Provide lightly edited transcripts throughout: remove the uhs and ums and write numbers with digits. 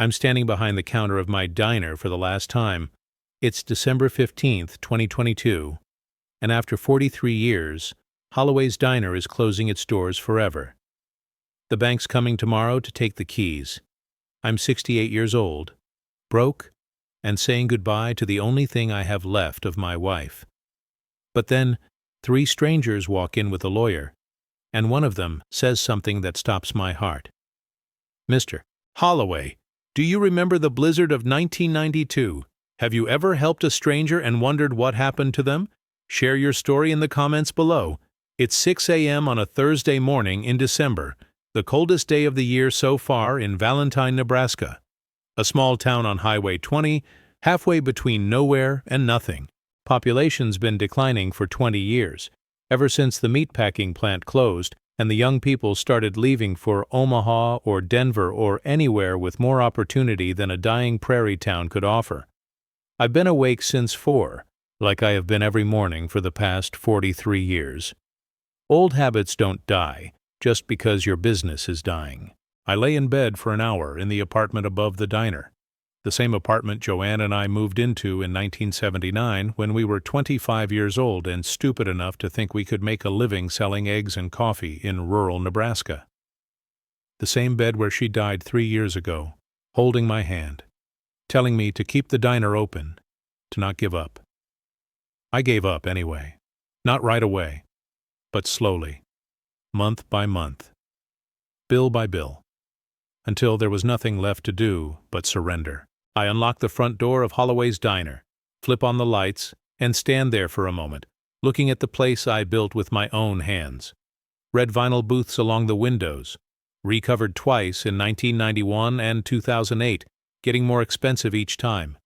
I'm standing behind the counter of my diner for the last time. It's December 15th, 2022, and after 43 years, Holloway's Diner is closing its doors forever. The bank's coming tomorrow to take the keys. I'm 68 years old, broke, and saying goodbye to the only thing I have left of my wife. But then, 3 strangers walk in with a lawyer, and one of them says something that stops my heart. "Mr. Holloway, do you remember the blizzard of 1992? Have you ever helped a stranger and wondered what happened to them? Share your story in the comments below. It's 6 a.m. on a Thursday morning in December, the coldest day of the year so far in Valentine, Nebraska. A small town on Highway 20, halfway between nowhere and nothing. Population's been declining for 20 years, ever since the meatpacking plant closed and the young people started leaving for Omaha or Denver or anywhere with more opportunity than a dying prairie town could offer. I've been awake since 4, like I have been every morning for the past 43 years. Old habits don't die just because your business is dying. I lay in bed for an hour in the apartment above the diner, the same apartment Joanne and I moved into in 1979 when we were 25 years old and stupid enough to think we could make a living selling eggs and coffee in rural Nebraska. The same bed where she died 3 years ago, holding my hand, telling me to keep the diner open, to not give up. I gave up anyway, not right away, but slowly, month by month, bill by bill, until there was nothing left to do but surrender. I unlock the front door of Holloway's Diner, flip on the lights, and stand there for a moment, looking at the place I built with my own hands. Red vinyl booths along the windows, recovered twice in 1991 and 2008, getting more expensive each time.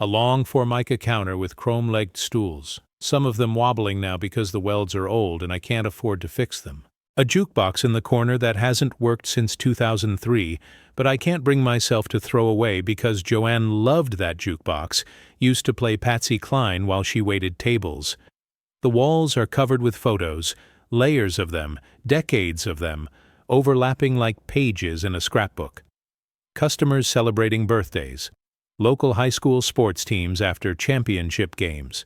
A long Formica counter with chrome-legged stools, some of them wobbling now because the welds are old and I can't afford to fix them. A jukebox in the corner that hasn't worked since 2003, but I can't bring myself to throw away because Joanne loved that jukebox, used to play Patsy Cline while she waited tables. The walls are covered with photos, layers of them, decades of them, overlapping like pages in a scrapbook. Customers celebrating birthdays, local high school sports teams after championship games,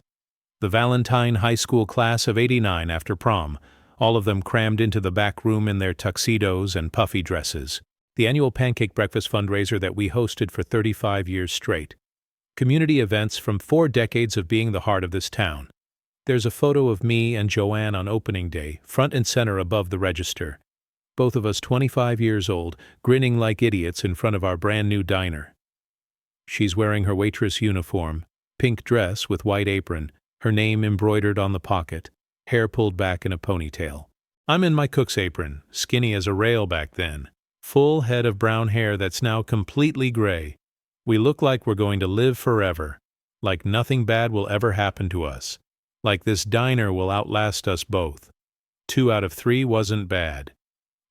the Valentine High School class of '89 after prom, all of them crammed into the back room in their tuxedos and puffy dresses. The annual pancake breakfast fundraiser that we hosted for 35 years straight. Community events from 4 decades of being the heart of this town. There's a photo of me and Joanne on opening day, front and center above the register. Both of us 25 years old, grinning like idiots in front of our brand new diner. She's wearing her waitress uniform, pink dress with white apron, her name embroidered on the pocket, hair pulled back in a ponytail. I'm in my cook's apron, skinny as a rail back then, full head of brown hair that's now completely gray. We look like we're going to live forever, like nothing bad will ever happen to us, like this diner will outlast us both. 2 out of 3 wasn't bad.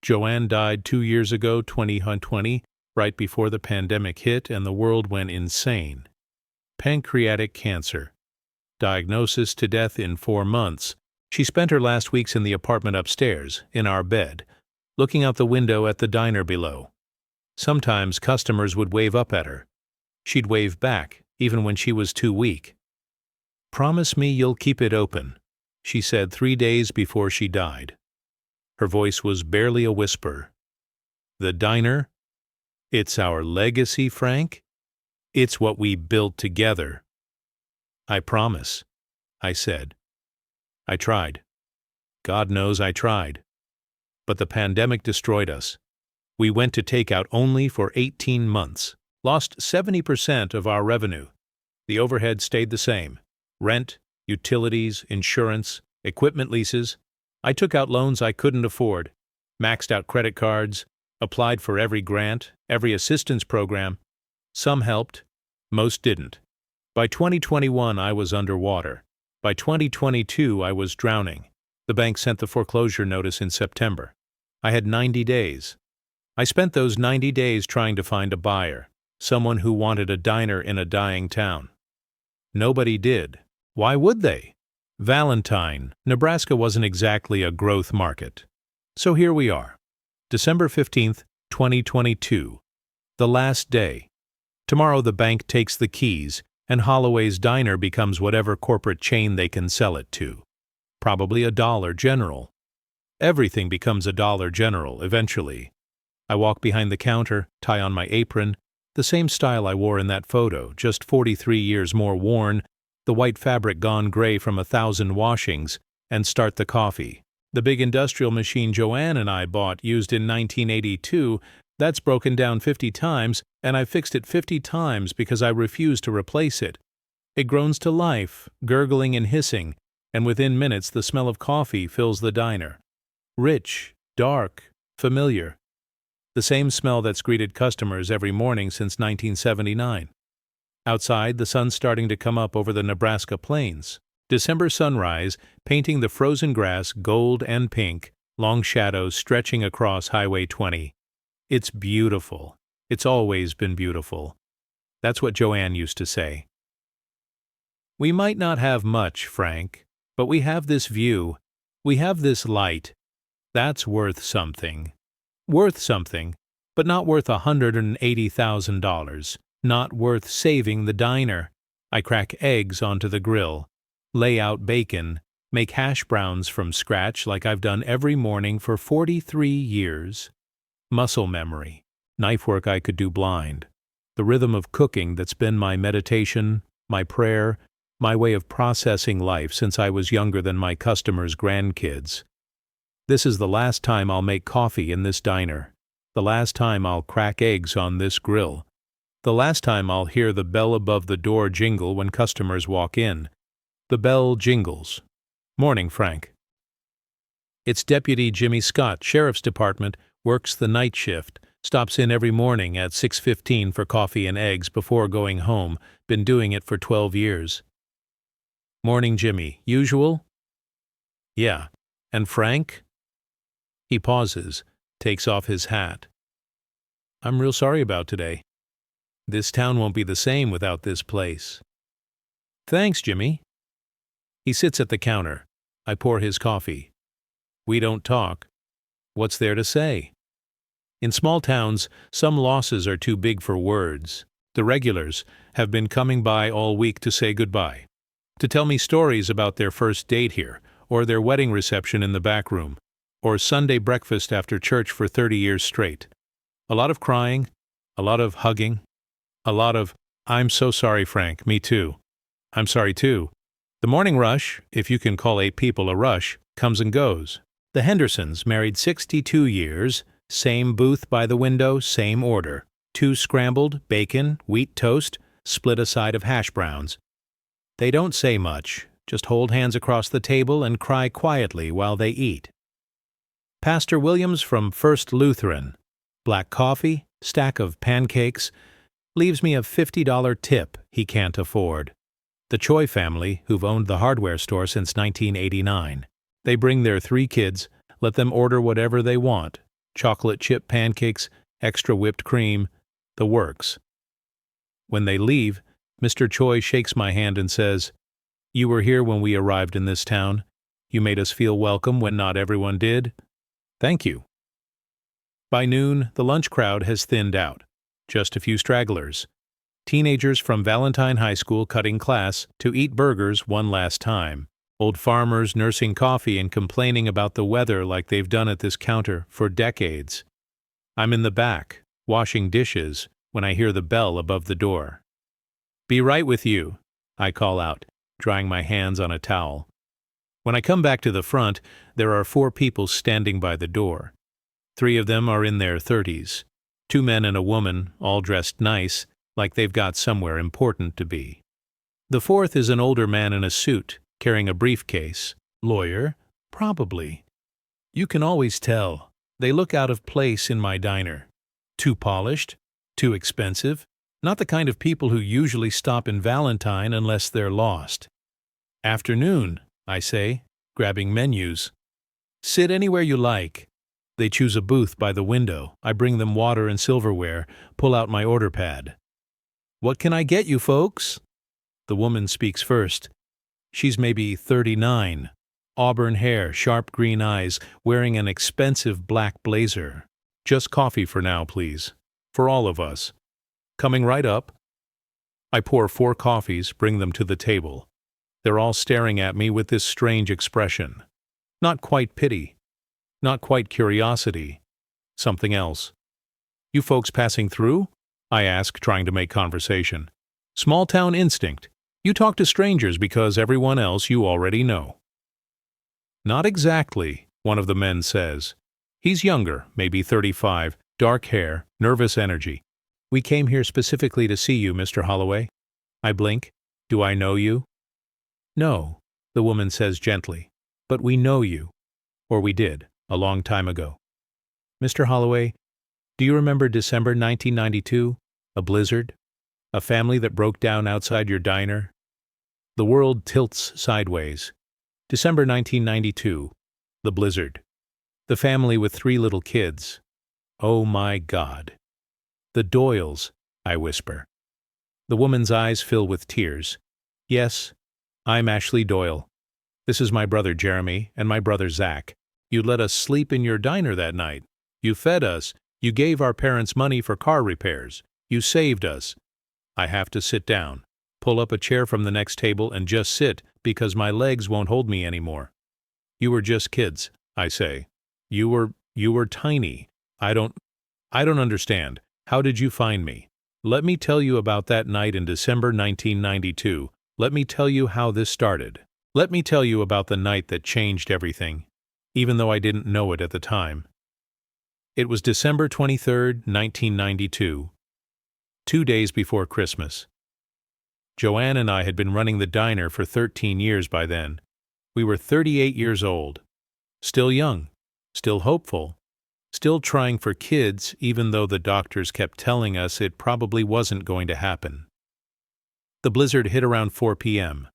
Joanne died 2 years ago, 2020, right before the pandemic hit and the world went insane. Pancreatic cancer. Diagnosis to death in 4 months. She spent her last weeks in the apartment upstairs, in our bed, looking out the window at the diner below. Sometimes customers would wave up at her. She'd wave back, even when she was too weak. "Promise me you'll keep it open," she said 3 days before she died. Her voice was barely a whisper. "The diner? It's our legacy, Frank. It's what we built together." "I promise," I said. I tried. God knows I tried. But the pandemic destroyed us. We went to takeout only for 18 months, lost 70% of our revenue. The overhead stayed the same. Rent, utilities, insurance, equipment leases. I took out loans I couldn't afford, maxed out credit cards, applied for every grant, every assistance program. Some helped, most didn't. By 2021, I was underwater. By 2022, I was drowning. The bank sent the foreclosure notice in September. I had 90 days. I spent those 90 days trying to find a buyer, someone who wanted a diner in a dying town. Nobody did. Why would they? Valentine, Nebraska wasn't exactly a growth market. So here we are, December 15th, 2022. The last day. Tomorrow the bank takes the keys, and Holloway's Diner becomes whatever corporate chain they can sell it to. Probably a Dollar General. Everything becomes a Dollar General eventually. I walk behind the counter, tie on my apron, the same style I wore in that photo, just 43 years more worn, the white fabric gone gray from 1,000 washings, and start the coffee. The big industrial machine Joanne and I bought, used in 1982, that's broken down 50 times, and I fixed it 50 times because I refuse to replace it. It groans to life, gurgling and hissing, and within minutes the smell of coffee fills the diner. Rich, dark, familiar. The same smell that's greeted customers every morning since 1979. Outside, the sun's starting to come up over the Nebraska plains. December sunrise, painting the frozen grass gold and pink, long shadows stretching across Highway 20. It's beautiful. It's always been beautiful. That's what Joanne used to say. We might not have much, Frank, but we have this view. We have this light. That's worth something. Worth something, but not worth $180,000. Not worth saving the diner. I crack eggs onto the grill, lay out bacon, make hash browns from scratch like I've done every morning for 43 years. Muscle memory, knife work I could do blind. The rhythm of cooking that's been my meditation, my prayer, my way of processing life since I was younger than my customers' grandkids. This is the last time I'll make coffee in this diner. The last time I'll crack eggs on this grill. The last time I'll hear the bell above the door jingle when customers walk in. The bell jingles. Morning, Frank. It's Deputy Jimmy Scott, Sheriff's Department, works the night shift, stops in every morning at 6:15 for coffee and eggs before going home, been doing it for 12 years. Morning, Jimmy. Usual? Yeah. And Frank? He pauses, takes off his hat. I'm real sorry about today. This town won't be the same without this place. Thanks, Jimmy. He sits at the counter. I pour his coffee. We don't talk. What's there to say? In small towns, some losses are too big for words. The regulars have been coming by all week to say goodbye, to tell me stories about their first date here, or their wedding reception in the back room, or Sunday breakfast after church for 30 years straight. A lot of crying, a lot of hugging, a lot of, I'm so sorry, Frank, me too. I'm sorry too. The morning rush, if you can call 8 people a rush, comes and goes. The Hendersons, married 62 years, same booth by the window, same order. 2 scrambled, bacon, wheat toast, split a side of hash browns. They don't say much, just hold hands across the table and cry quietly while they eat. Pastor Williams from First Lutheran, black coffee, stack of pancakes, leaves me a $50 tip he can't afford. The Choi family, who've owned the hardware store since 1989. They bring their 3 kids, let them order whatever they want, chocolate chip pancakes, extra whipped cream, the works. When they leave, Mr. Choi shakes my hand and says, "You were here when we arrived in this town. You made us feel welcome when not everyone did. Thank you." By noon, the lunch crowd has thinned out. Just a few stragglers. Teenagers from Valentine High School cutting class to eat burgers one last time. Old farmers nursing coffee and complaining about the weather like they've done at this counter for decades. I'm in the back, washing dishes, when I hear the bell above the door. "Be right with you," I call out, drying my hands on a towel. When I come back to the front, there are 4 people standing by the door. 3 of them are in their 30s. 2 men and a woman, all dressed nice, like they've got somewhere important to be. The 4th is an older man in a suit, carrying a briefcase. Lawyer? Probably. You can always tell. They look out of place in my diner. Too polished? Too expensive? Not the kind of people who usually stop in Valentine unless they're lost. "Afternoon," I say, grabbing menus. "Sit anywhere you like." They choose a booth by the window. I bring them water and silverware, pull out my order pad. "What can I get you folks?" The woman speaks first. She's maybe 39, auburn hair, sharp green eyes, wearing an expensive black blazer. "Just coffee for now, please." For all of us. Coming right up. I pour 4 coffees, bring them to the table. They're all staring at me with this strange expression. Not quite pity. Not quite curiosity. Something else. You folks passing through? I ask, trying to make conversation. Small-town instinct. You talk to strangers because everyone else you already know. Not exactly, one of the men says. He's younger, maybe 35, dark hair, nervous energy. We came here specifically to see you, Mr. Holloway. I blink. Do I know you? No, the woman says gently. But we know you. Or we did, a long time ago. Mr. Holloway, do you remember December 1992? A blizzard? A family that broke down outside your diner? The world tilts sideways. December 1992. The blizzard. The family with 3 little kids. Oh my God. The Doyles, I whisper. The woman's eyes fill with tears. Yes, I'm Ashley Doyle. This is my brother Jeremy and my brother Zach. You let us sleep in your diner that night. You fed us. You gave our parents money for car repairs. You saved us. I have to sit down, pull up a chair from the next table and just sit because my legs won't hold me anymore. You were just kids, I say. You were tiny. I don't understand. How did you find me? Let me tell you about that night in December 1992. Let me tell you how this started. Let me tell you about the night that changed everything, even though I didn't know it at the time. It was December 23rd, 1992, 2 days before Christmas. Joanne and I had been running the diner for 13 years by then. We were 38 years old. Still young, still hopeful, still trying for kids even though the doctors kept telling us it probably wasn't going to happen. The blizzard hit around 4 p.m.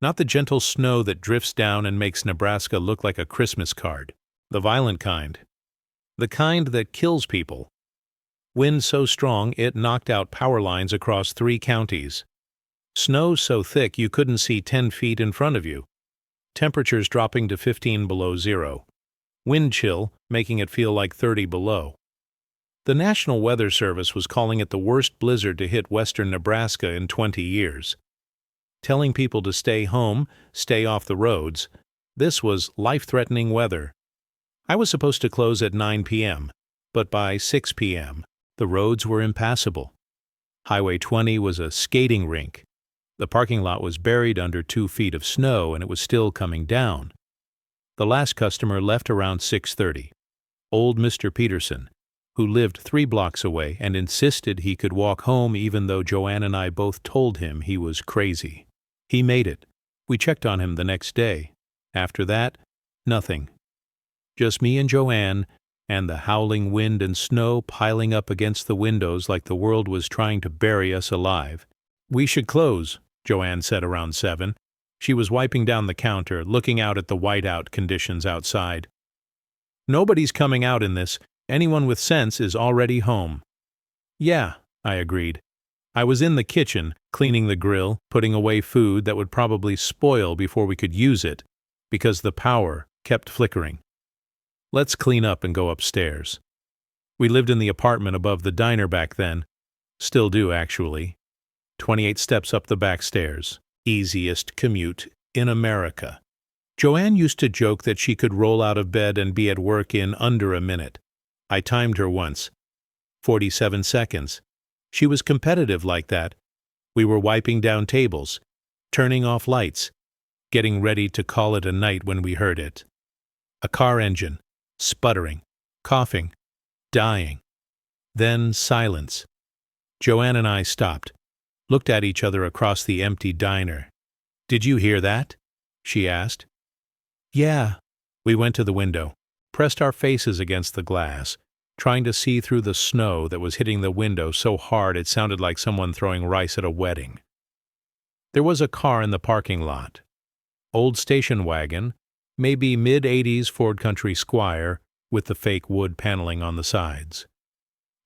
Not the gentle snow that drifts down and makes Nebraska look like a Christmas card. The violent kind. The kind that kills people. Wind so strong it knocked out power lines across 3 counties. Snow so thick you couldn't see 10 feet in front of you. Temperatures dropping to 15 below zero. Wind chill making it feel like 30 below. The National Weather Service was calling it the worst blizzard to hit western Nebraska in 20 years. Telling people to stay home, stay off the roads. This was life-threatening weather. I was supposed to close at 9 p.m., but by 6 p.m., the roads were impassable. Highway 20 was a skating rink. The parking lot was buried under 2 feet of snow and it was still coming down. The last customer left around 6:30. Old Mr. Peterson, who lived 3 blocks away and insisted he could walk home even though Joanne and I both told him he was crazy. He made it. We checked on him the next day. After that, nothing. Just me and Joanne, and the howling wind and snow piling up against the windows like the world was trying to bury us alive. We should close, Joanne said around 7. She was wiping down the counter, looking out at the whiteout conditions outside. Nobody's coming out in this. Anyone with sense is already home. Yeah, I agreed. I was in the kitchen, cleaning the grill, putting away food that would probably spoil before we could use it, because the power kept flickering. Let's clean up and go upstairs. We lived in the apartment above the diner back then. Still do, actually. 28 steps up the back stairs. Easiest commute in America. Joanne used to joke that she could roll out of bed and be at work in under a minute. I timed her once. 47 seconds. She was competitive like that. We were wiping down tables, turning off lights, getting ready to call it a night when we heard it. A car engine, sputtering, coughing, dying. Then silence. Joanne and I stopped, looked at each other across the empty diner. Did you hear that? She asked. Yeah. We went to the window, pressed our faces against the glass, trying to see through the snow that was hitting the window so hard it sounded like someone throwing rice at a wedding. There was a car in the parking lot. Old station wagon, maybe mid-'80s Ford Country Squire with the fake wood paneling on the sides.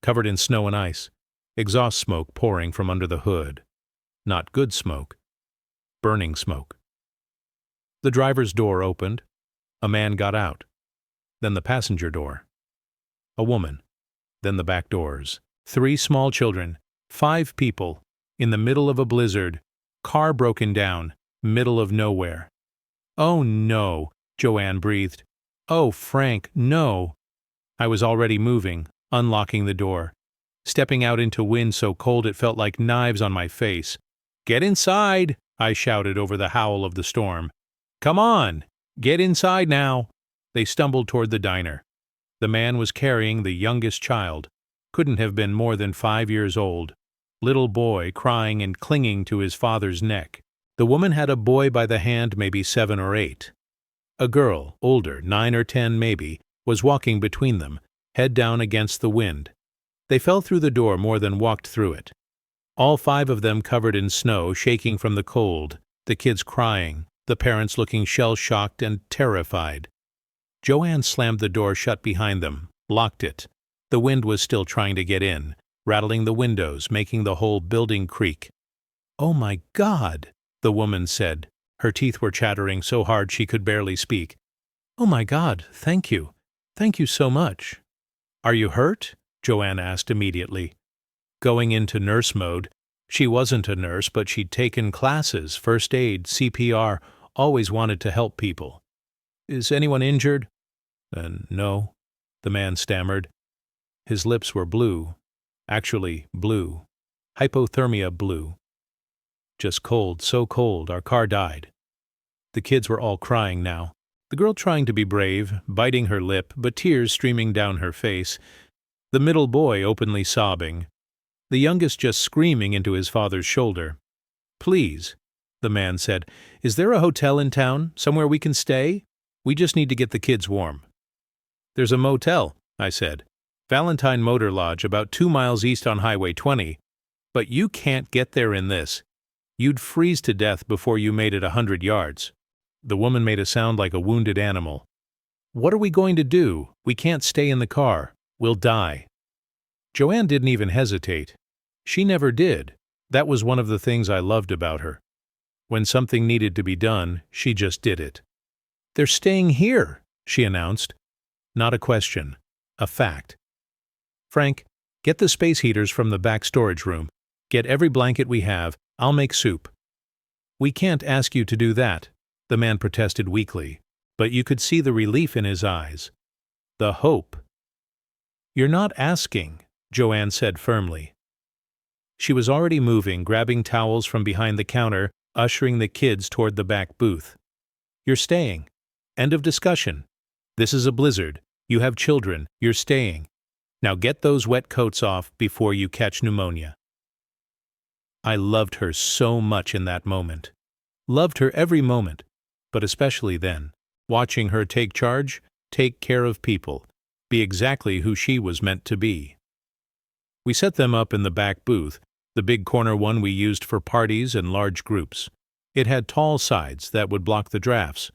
Covered in snow and ice, exhaust smoke pouring from under the hood. Not good smoke. Burning smoke. The driver's door opened. A man got out. Then the passenger door. A woman. Then the back doors. 3 small children, 5 people, in the middle of a blizzard, car broken down, middle of nowhere. "Oh no," Joanne breathed. "Oh, Frank, no." I was already moving, unlocking the door, stepping out into wind so cold it felt like knives on my face. "Get inside," I shouted over the howl of the storm. "Come on, get inside now." They stumbled toward the diner. The man was carrying the youngest child, couldn't have been more than 5 years old, little boy crying and clinging to his father's neck. The woman had a boy by the hand, maybe 7 or 8. A girl, older, 9 or 10 maybe, was walking between them, head down against the wind. They fell through the door more than walked through it. All 5 of them covered in snow, shaking from the cold, the kids crying, the parents looking shell-shocked and terrified. Joanne slammed the door shut behind them, locked it. The wind was still trying to get in, rattling the windows, making the whole building creak. "Oh my God," the woman said. Her teeth were chattering so hard she could barely speak. "Oh my God, thank you. Thank you so much." "Are you hurt?" Joanne asked immediately. Going into nurse mode. She wasn't a nurse, but she'd taken classes, first aid, CPR, always wanted to help people. "Is anyone injured?" No," the man stammered. His lips were blue. Actually, blue. Hypothermia blue. "Just cold, so cold, our car died." The kids were all crying now. The girl trying to be brave, biting her lip, but tears streaming down her face. The middle boy openly sobbing. The youngest just screaming into his father's shoulder. "Please," the man said, "is there a hotel in town, somewhere we can stay? We just need to get the kids warm." "There's a motel," I said. "Valentine Motor Lodge, about 2 miles east on Highway 20. But you can't get there in this. You'd freeze to death before you made it 100 yards. The woman made a sound like a wounded animal. "What are we going to do? We can't stay in the car. We'll die." Joanne didn't even hesitate. She never did. That was one of the things I loved about her. When something needed to be done, she just did it. "They're staying here," she announced. Not a question. A fact. "Frank, get the space heaters from the back storage room. Get every blanket we have. I'll make soup." "We can't ask you to do that," the man protested weakly, but you could see the relief in his eyes. The hope. "You're not asking," Joanne said firmly. She was already moving, grabbing towels from behind the counter, ushering the kids toward the back booth. "You're staying. End of discussion. This is a blizzard. You have children. You're staying. Now get those wet coats off before you catch pneumonia." I loved her so much in that moment. Loved her every moment, but especially then, watching her take charge, take care of people, be exactly who she was meant to be. We set them up in the back booth, the big corner one we used for parties and large groups. It had tall sides that would block the drafts.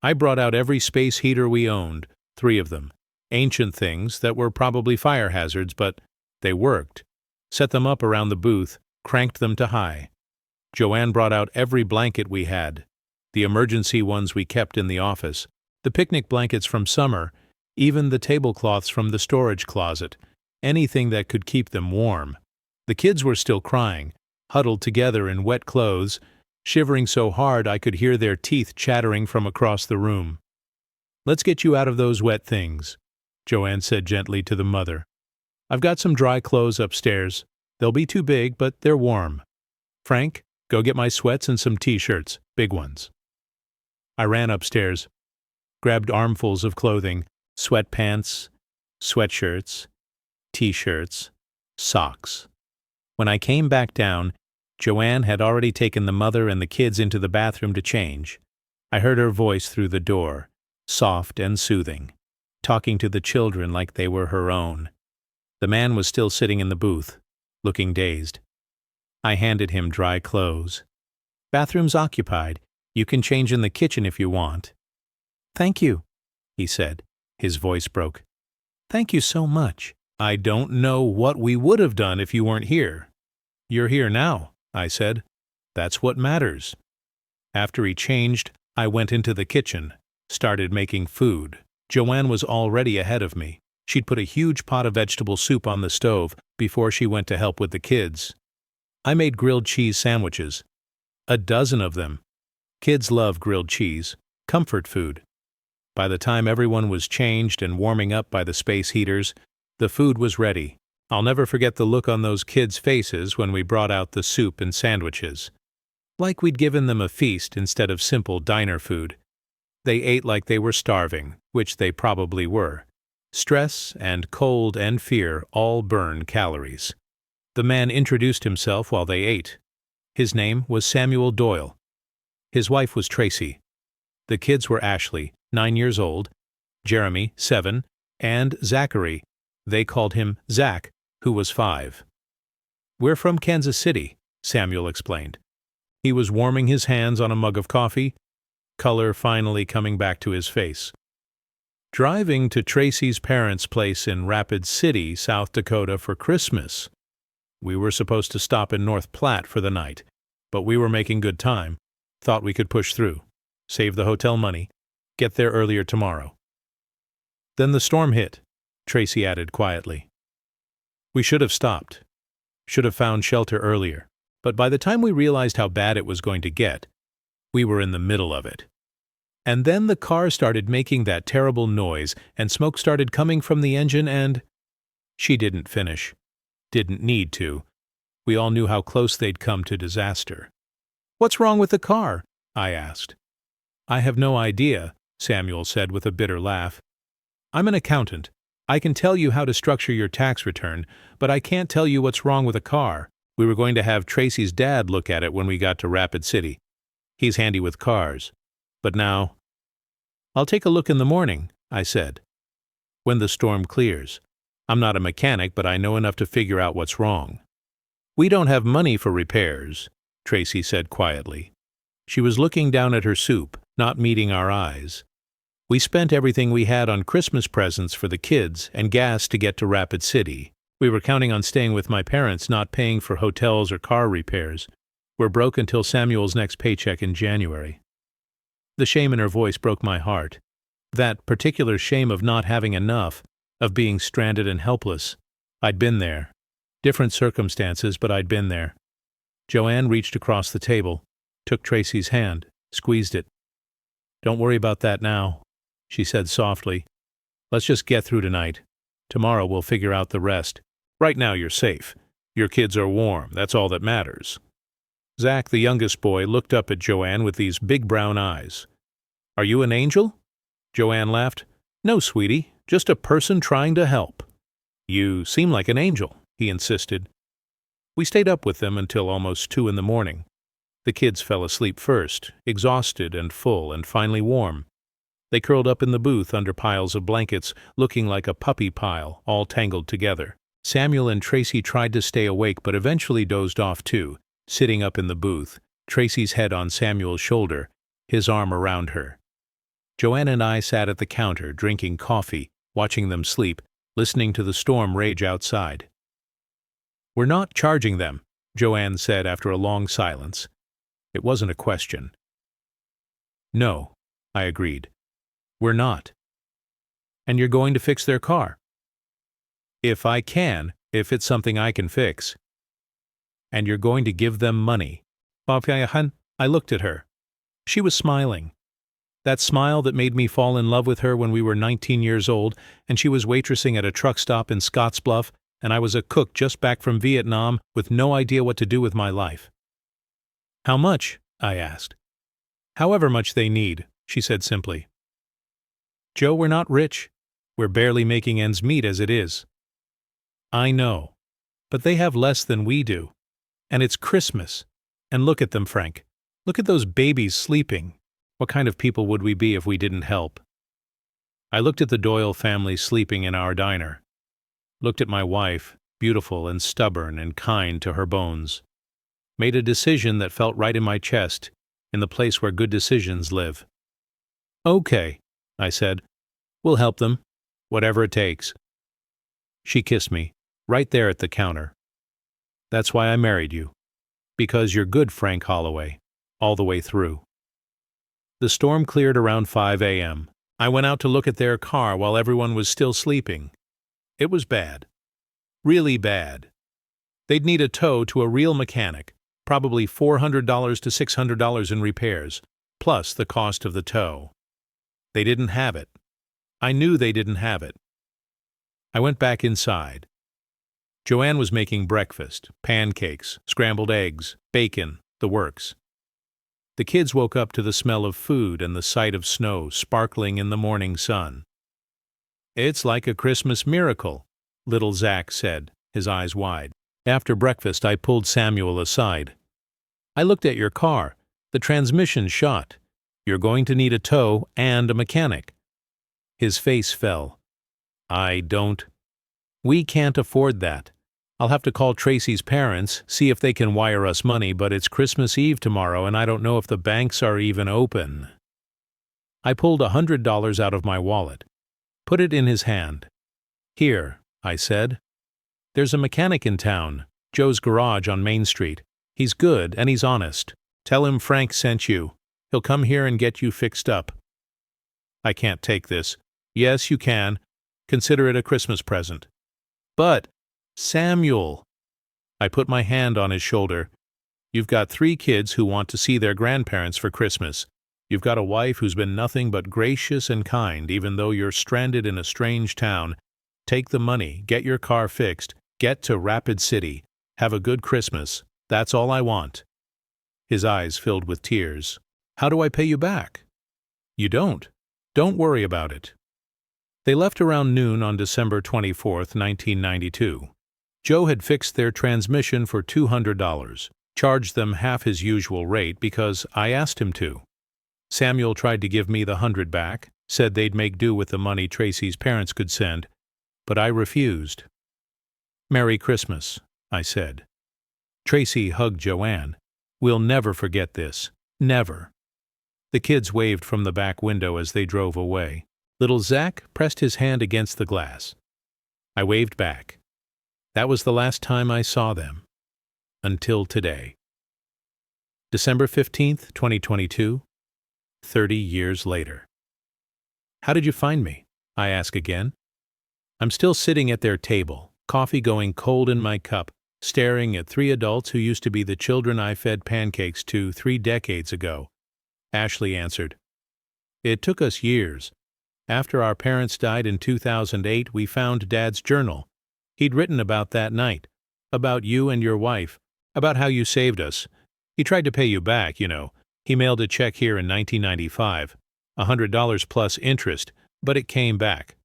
I brought out every space heater we owned, 3 of them. Ancient things that were probably fire hazards, but they worked. Set them up around the booth, cranked them to high. Joanne brought out every blanket we had, the emergency ones we kept in the office, the picnic blankets from summer, even the tablecloths from the storage closet, anything that could keep them warm. The kids were still crying, huddled together in wet clothes, shivering so hard I could hear their teeth chattering from across the room. "Let's get you out of those wet things," Joanne said gently to the mother. "I've got some dry clothes upstairs. They'll be too big, but they're warm. Frank, go get my sweats and some t-shirts, big ones." I ran upstairs, grabbed armfuls of clothing, sweatpants, sweatshirts, t-shirts, socks. When I came back down, Joanne had already taken the mother and the kids into the bathroom to change. I heard her voice through the door, soft and soothing, talking to the children like they were her own. The man was still sitting in the booth, looking dazed. I handed him dry clothes. "Bathroom's occupied. You can change in the kitchen if you want." "Thank you," he said. His voice broke. "Thank you so much. I don't know what we would have done if you weren't here." "You're here now," I said. "That's what matters." After he changed, I went into the kitchen, started making food. Joanne was already ahead of me. She'd put a huge pot of vegetable soup on the stove before she went to help with the kids. I made grilled cheese sandwiches. A dozen of them. Kids love grilled cheese. Comfort food. By the time everyone was changed and warming up by the space heaters, the food was ready. I'll never forget the look on those kids' faces when we brought out the soup and sandwiches. Like we'd given them a feast instead of simple diner food. They ate like they were starving, which they probably were. Stress and cold and fear all burn calories. The man introduced himself while they ate. His name was Samuel Doyle. His wife was Tracy. The kids were Ashley, 9 years old, Jeremy, 7, and Zachary. They called him Zach, who was 5. "We're from Kansas City," Samuel explained. He was warming his hands on a mug of coffee, color finally coming back to his face. "Driving to Tracy's parents' place in Rapid City, South Dakota for Christmas. We were supposed to stop in North Platte for the night, but we were making good time. Thought we could push through. Save the hotel money. Get there earlier tomorrow." "Then the storm hit," Tracy added quietly. "We should have stopped. Should have found shelter earlier. But by the time we realized how bad it was going to get, we were in the middle of it. And then the car started making that terrible noise, and smoke started coming from the engine, and—" She didn't finish. Didn't need to. We all knew how close they'd come to disaster. "What's wrong with the car?" I asked. "I have no idea," Samuel said with a bitter laugh. "I'm an accountant. I can tell you how to structure your tax return, but I can't tell you what's wrong with a car. We were going to have Tracy's dad look at it when we got to Rapid City. He's handy with cars. But now—" "I'll take a look in the morning," I said. "When the storm clears. I'm not a mechanic, but I know enough to figure out what's wrong." "We don't have money for repairs," Tracy said quietly. She was looking down at her soup, not meeting our eyes. "We spent everything we had on Christmas presents for the kids and gas to get to Rapid City. We were counting on staying with my parents, not paying for hotels or car repairs. We're broke until Samuel's next paycheck in January." The shame in her voice broke my heart. That particular shame of not having enough, of being stranded and helpless. I'd been there. Different circumstances, but I'd been there. Joanne reached across the table, took Tracy's hand, squeezed it. "Don't worry about that now," she said softly. "Let's just get through tonight. Tomorrow we'll figure out the rest. Right now you're safe. Your kids are warm. That's all that matters." Zach, the youngest boy, looked up at Joanne with these big brown eyes. "Are you an angel?" Joanne laughed. "No, sweetie, just a person trying to help." "You seem like an angel," he insisted. We stayed up with them until almost 2 in the morning. The kids fell asleep first, exhausted and full and finally warm. They curled up in the booth under piles of blankets, looking like a puppy pile, all tangled together. Samuel and Tracy tried to stay awake but eventually dozed off too, sitting up in the booth, Tracy's head on Samuel's shoulder, his arm around her. Joanne and I sat at the counter, drinking coffee, watching them sleep, listening to the storm rage outside. "We're not charging them," Joanne said after a long silence. It wasn't a question. "No," I agreed. "We're not." "And you're going to fix their car?" "If I can, if it's something I can fix." "And you're going to give them money." I looked at her. She was smiling. That smile that made me fall in love with her when we were 19 years old and she was waitressing at a truck stop in Scottsbluff and I was a cook just back from Vietnam with no idea what to do with my life. "How much?" I asked. "However much they need," she said simply. "Joe, we're not rich. We're barely making ends meet as it is." "I know. But they have less than we do. And it's Christmas. And look at them, Frank. Look at those babies sleeping. What kind of people would we be if we didn't help?" I looked at the Doyle family sleeping in our diner. Looked at my wife, beautiful and stubborn and kind to her bones. Made a decision that felt right in my chest, in the place where good decisions live. "Okay," I said. "We'll help them. Whatever it takes." She kissed me, right there at the counter. "That's why I married you. Because you're good, Frank Holloway, all the way through." The storm cleared around 5 a.m. I went out to look at their car while everyone was still sleeping. It was bad. Really bad. They'd need a tow to a real mechanic, probably $400 to $600 in repairs, plus the cost of the tow. They didn't have it. I knew they didn't have it. I went back inside. Joanne was making breakfast, pancakes, scrambled eggs, bacon, the works. The kids woke up to the smell of food and the sight of snow sparkling in the morning sun. "It's like a Christmas miracle," little Zach said, his eyes wide. After breakfast, I pulled Samuel aside. "I looked at your car. The transmission's shot. You're going to need a tow and a mechanic." His face fell. We can't afford that. I'll have to call Tracy's parents, see if they can wire us money, but it's Christmas Eve tomorrow and I don't know if the banks are even open." I pulled $100 out of my wallet, put it in his hand. "Here," I said. "There's a mechanic in town, Joe's Garage on Main Street. He's good and he's honest. Tell him Frank sent you. He'll come here and get you fixed up." "I can't take this." "Yes, you can. Consider it a Christmas present." "But, Samuel," I put my hand on his shoulder, "you've got 3 kids who want to see their grandparents for Christmas. You've got a wife who's been nothing but gracious and kind even though you're stranded in a strange town. Take the money, get your car fixed, get to Rapid City, have a good Christmas. That's all I want." His eyes filled with tears. "How do I pay you back?" "You don't. Don't worry about it." They left around noon on December 24th, 1992. Joe had fixed their transmission for $200, charged them half his usual rate because I asked him to. Samuel tried to give me the $100 back, said they'd make do with the money Tracy's parents could send, but I refused. "Merry Christmas," I said. Tracy hugged Joanne. "We'll never forget this. Never." The kids waved from the back window as they drove away. Little Zach pressed his hand against the glass. I waved back. That was the last time I saw them. Until today. December 15th, 2022, 30 years later. "How did you find me?" I ask again. I'm still sitting at their table, coffee going cold in my cup, staring at 3 adults who used to be the children I fed pancakes to 3 decades ago. Ashley answered. "It took us years. After our parents died in 2008, we found Dad's journal. He'd written about that night, about you and your wife, about how you saved us. He tried to pay you back, you know. He mailed a check here in 1995, $100 plus interest, but it came back.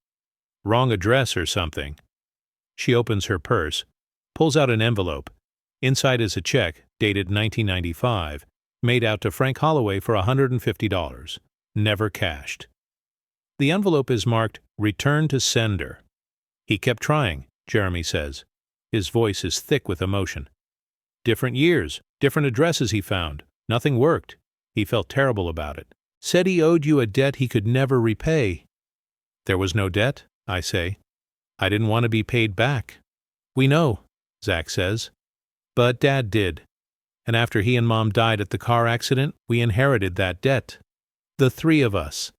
Wrong address or something." She opens her purse, pulls out an envelope. Inside is a check, dated 1995, made out to Frank Holloway for $150, never cashed. The envelope is marked "Return to Sender." "He kept trying," Jeremy says. His voice is thick with emotion. "Different years, different addresses he found. Nothing worked. He felt terrible about it. Said he owed you a debt he could never repay." "There was no debt," I say. "I didn't want to be paid back." "We know," Zach says. "But Dad did. And after he and Mom died at the car accident, we inherited that debt. The 3 of us.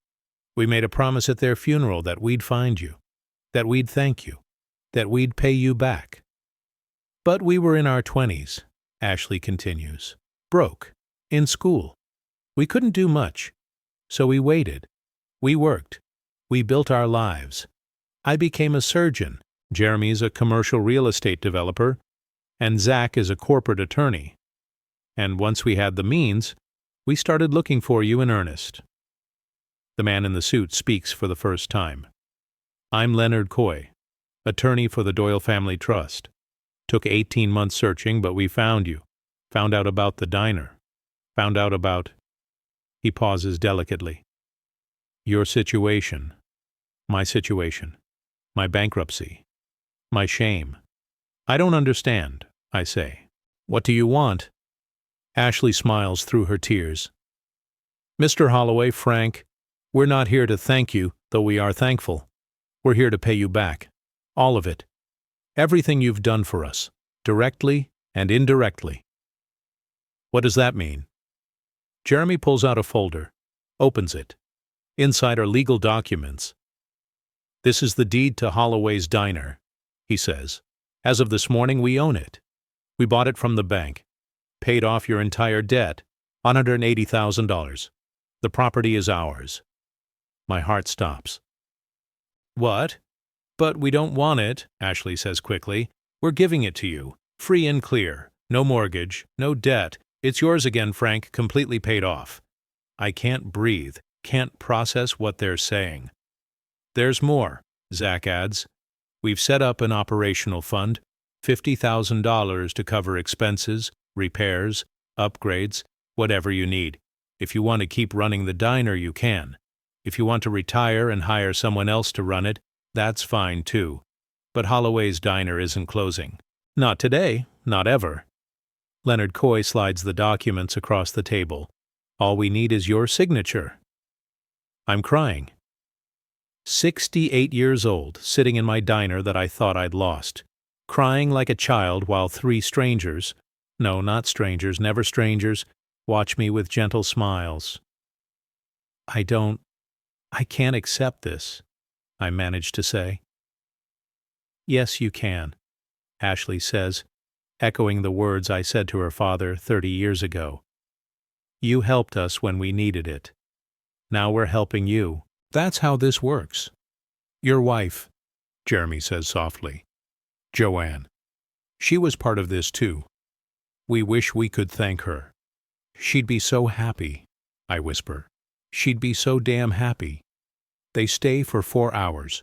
We made a promise at their funeral that we'd find you, that we'd thank you, that we'd pay you back. But we were in our 20s, Ashley continues, broke, in school. We couldn't do much, so we waited. We worked. We built our lives. I became a surgeon. Jeremy's a commercial real estate developer, and Zach is a corporate attorney. And once we had the means, we started looking for you in earnest." The man in the suit speaks for the first time. "I'm Leonard Coy, attorney for the Doyle Family Trust. Took 18 months searching, but we found you. Found out about the diner. Found out about—" He pauses delicately. "Your situation. My situation. My bankruptcy. My shame. I don't understand," I say. "What do you want?" Ashley smiles through her tears. "Mr. Holloway, Frank, we're not here to thank you, though we are thankful. We're here to pay you back. All of it. Everything you've done for us, directly and indirectly." "What does that mean?" Jeremy pulls out a folder, opens it. Inside are legal documents. "This is the deed to Holloway's Diner. he says. As of this morning, we own it. We bought it from the bank. Paid off your entire debt, $180,000. The property is ours. My heart stops. What? But we don't want it, Ashley says quickly. We're giving it to you, free and clear. No mortgage, no debt. It's yours again, Frank, completely paid off. I can't breathe, can't process what they're saying. There's more, Zach adds. We've set up an operational fund, $50,000 to cover expenses, repairs, upgrades, whatever you need. If you want to keep running the diner, you can. If you want to retire and hire someone else to run it, that's fine too. But Holloway's diner isn't closing. Not today, not ever. Leonard Coy slides the documents across the table. All we need is your signature. I'm crying. 68 years old, sitting in my diner that I thought I'd lost. Crying like a child while 3 strangers, no, not strangers, never strangers, watch me with gentle smiles. I can't accept this, I managed to say. Yes, you can, Ashley says, echoing the words I said to her father 30 years ago. You helped us when we needed it. Now we're helping you. That's how this works. Your wife, Jeremy says softly. Joanne. She was part of this too. We wish we could thank her. She'd be so happy, I whisper. She'd be so damn happy. They stay for 4 hours.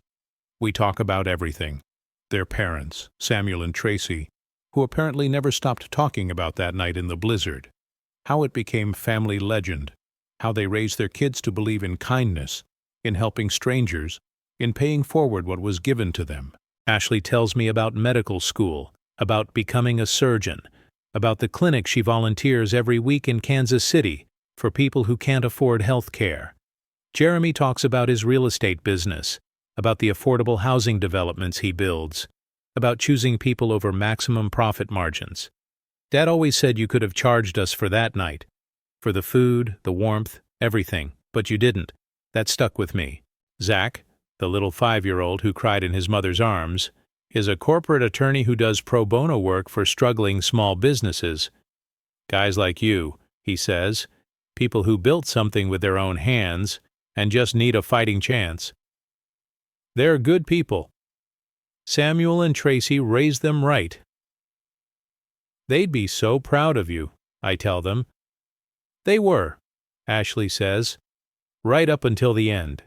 We talk about everything. Their parents, Samuel and Tracy, who apparently never stopped talking about that night in the blizzard. How it became family legend. How they raised their kids to believe in kindness, in helping strangers, in paying forward what was given to them. Ashley tells me about medical school, about becoming a surgeon, about the clinic she volunteers every week in Kansas City for people who can't afford health care. Jeremy talks about his real estate business, about the affordable housing developments he builds, about choosing people over maximum profit margins. Dad always said you could have charged us for that night, for the food, the warmth, everything, but you didn't. That stuck with me. Zach, the little 5-year-old who cried in his mother's arms, is a corporate attorney who does pro bono work for struggling small businesses. Guys like you, he says, people who built something with their own hands and just need a fighting chance. They're good people. Samuel and Tracy raised them right. They'd be so proud of you, I tell them. They were, Ashley says, right up until the end.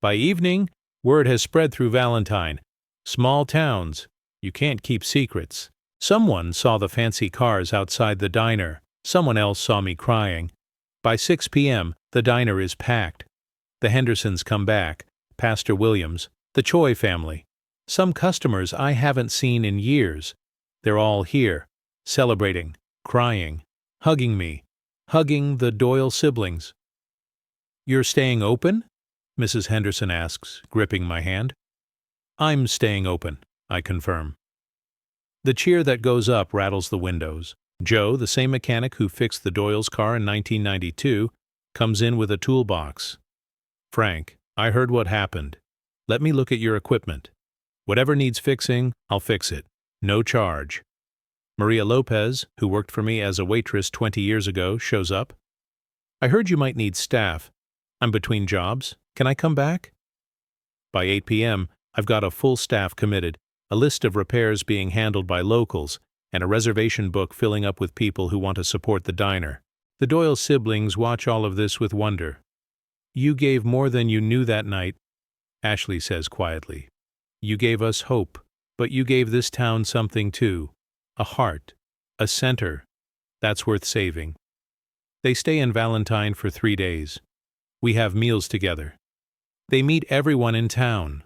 By evening, word has spread through Valentine. Small towns. You can't keep secrets. Someone saw the fancy cars outside the diner. Someone else saw me crying. By 6 p.m., the diner is packed. The Hendersons come back, Pastor Williams, the Choi family. Some customers I haven't seen in years. They're all here, celebrating, crying, hugging me, hugging the Doyle siblings. You're staying open? Mrs. Henderson asks, gripping my hand. I'm staying open, I confirm. The cheer that goes up rattles the windows. Joe, the same mechanic who fixed the Doyle's car in 1992, comes in with a toolbox. Frank, I heard what happened. Let me look at your equipment. Whatever needs fixing, I'll fix it. No charge. Maria Lopez, who worked for me as a waitress 20 years ago, shows up. I heard you might need staff. I'm between jobs. Can I come back? By 8 p.m., I've got a full staff committed, a list of repairs being handled by locals, and a reservation book filling up with people who want to support the diner. The Doyle siblings watch all of this with wonder. You gave more than you knew that night, Ashley says quietly. You gave us hope, but you gave this town something too. A heart, a center. That's worth saving. They stay in Valentine for 3 days. We have meals together. They meet everyone in town.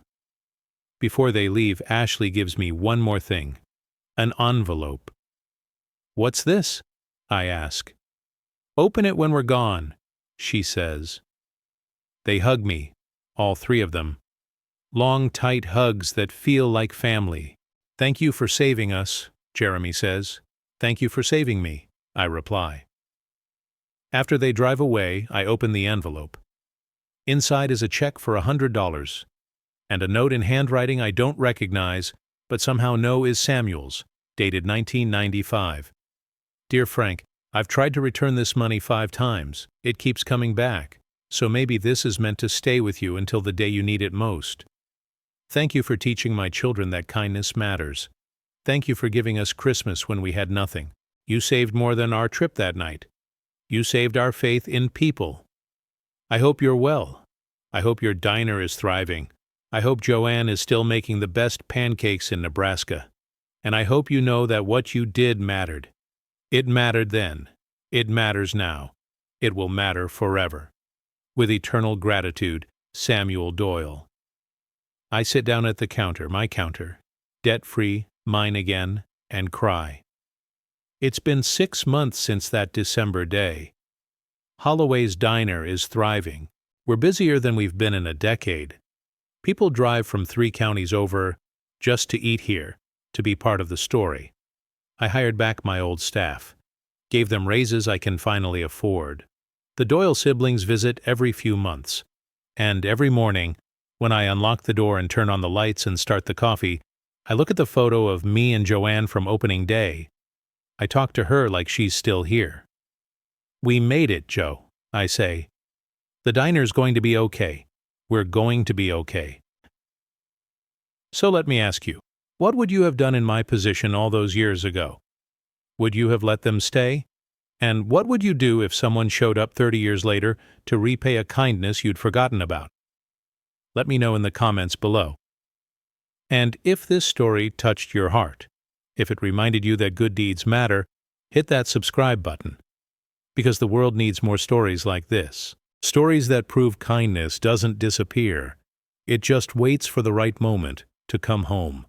Before they leave, Ashley gives me one more thing. An envelope. What's this? I ask. Open it when we're gone, she says. They hug me, all 3 of them. Long, tight hugs that feel like family. Thank you for saving us, Jeremy says. Thank you for saving me, I reply. After they drive away, I open the envelope. Inside is a check for $100. and a note in handwriting I don't recognize, but somehow know is Samuel's, dated 1995. Dear Frank, I've tried to return this money 5 times. It keeps coming back, so maybe this is meant to stay with you until the day you need it most. Thank you for teaching my children that kindness matters. Thank you for giving us Christmas when we had nothing. You saved more than our trip that night. You saved our faith in people. I hope you're well. I hope your diner is thriving. I hope Joanne is still making the best pancakes in Nebraska. And I hope you know that what you did mattered. It mattered then. It matters now. It will matter forever. With eternal gratitude, Samuel Doyle. I sit down at the counter, my counter, debt-free, mine again, and cry. It's been 6 months since that December day. Holloway's diner is thriving. We're busier than we've been in a decade. People drive from 3 counties over just to eat here, to be part of the story. I hired back my old staff, gave them raises I can finally afford. The Doyle siblings visit every few months, and every morning, when I unlock the door and turn on the lights and start the coffee, I look at the photo of me and Joanne from opening day. I talk to her like she's still here. We made it, Joe, I say. The diner's going to be okay. We're going to be okay. So let me ask you, what would you have done in my position all those years ago? Would you have let them stay? And what would you do if someone showed up 30 years later to repay a kindness you'd forgotten about? Let me know in the comments below. And if this story touched your heart, if it reminded you that good deeds matter, hit that subscribe button. Because the world needs more stories like this. Stories that prove kindness doesn't disappear. It just waits for the right moment to come home.